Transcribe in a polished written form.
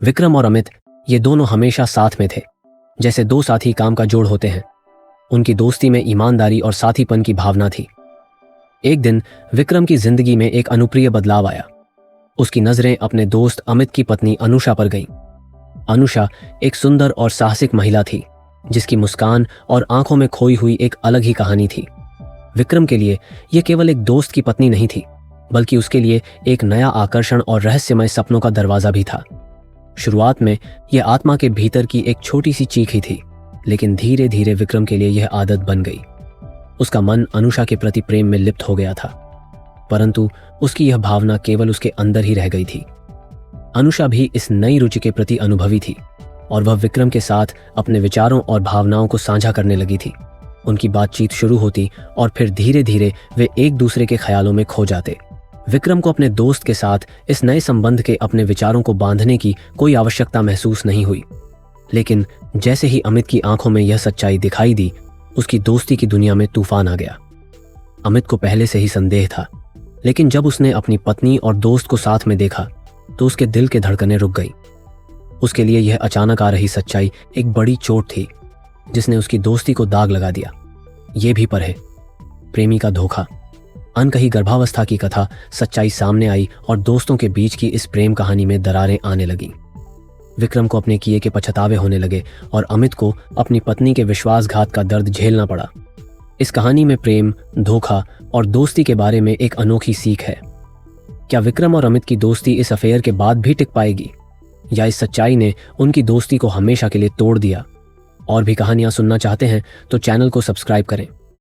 विक्रम और अमित ये दोनों हमेशा साथ में थे, जैसे दो साथी काम का जोड़ होते हैं। उनकी दोस्ती में ईमानदारी और साथीपन की भावना थी। एक दिन विक्रम की जिंदगी में एक अनुप्रिय बदलाव आया। उसकी नजरें अपने दोस्त अमित की पत्नी अनुषा पर गईं। अनुषा एक सुंदर और साहसिक महिला थी, जिसकी मुस्कान और आंखों में खोई हुई एक अलग ही कहानी थी। विक्रम के लिए यह केवल एक दोस्त की पत्नी नहीं थी, बल्कि उसके लिए एक नया आकर्षण और रहस्यमय सपनों का दरवाजा भी था। शुरुआत में यह आत्मा के भीतर की एक छोटी सी चीख ही थी, लेकिन धीरे धीरे विक्रम के लिए यह आदत बन गई। उसका मन अनुषा के प्रति प्रेम में लिप्त हो गया था, परंतु उसकी यह भावना केवल उसके अंदर ही रह गई थी। अनुषा भी इस नई रुचि के प्रति अनुभवी थी और वह विक्रम के साथ अपने विचारों और भावनाओं को साझा करने लगी थी। उनकी बातचीत शुरू होती और फिर धीरे धीरे वे एक दूसरे के ख्यालों में खो जाते। विक्रम को अपने दोस्त के साथ इस नए संबंध के अपने विचारों को बांधने की कोई आवश्यकता महसूस नहीं हुई, लेकिन जैसे ही अमित की आंखों में यह सच्चाई दिखाई दी, उसकी दोस्ती की दुनिया में तूफान आ गया। अमित को पहले से ही संदेह था, लेकिन जब उसने अपनी पत्नी और दोस्त को साथ में देखा तो उसके दिल के धड़कनें रुक गईं। उसके लिए यह अचानक आ रही सच्चाई एक बड़ी चोट थी, जिसने उसकी दोस्ती को दाग लगा दिया। ये भी पढ़े, प्रेमी का धोखा। अनकही गर्भावस्था की कथा सच्चाई सामने आई और दोस्तों के बीच की इस प्रेम कहानी में दरारें आने लगीं। विक्रम को अपने किए के पछतावे होने लगे और अमित को अपनी पत्नी के विश्वासघात का दर्द झेलना पड़ा। इस कहानी में प्रेम, धोखा और दोस्ती के बारे में एक अनोखी सीख है। क्या विक्रम और अमित की दोस्ती इस अफेयर के बाद भी टिक पाएगी, या इस सच्चाई ने उनकी दोस्ती को हमेशा के लिए तोड़ दिया? और भी कहानियां सुनना चाहते हैं तो चैनल को सब्सक्राइब करें।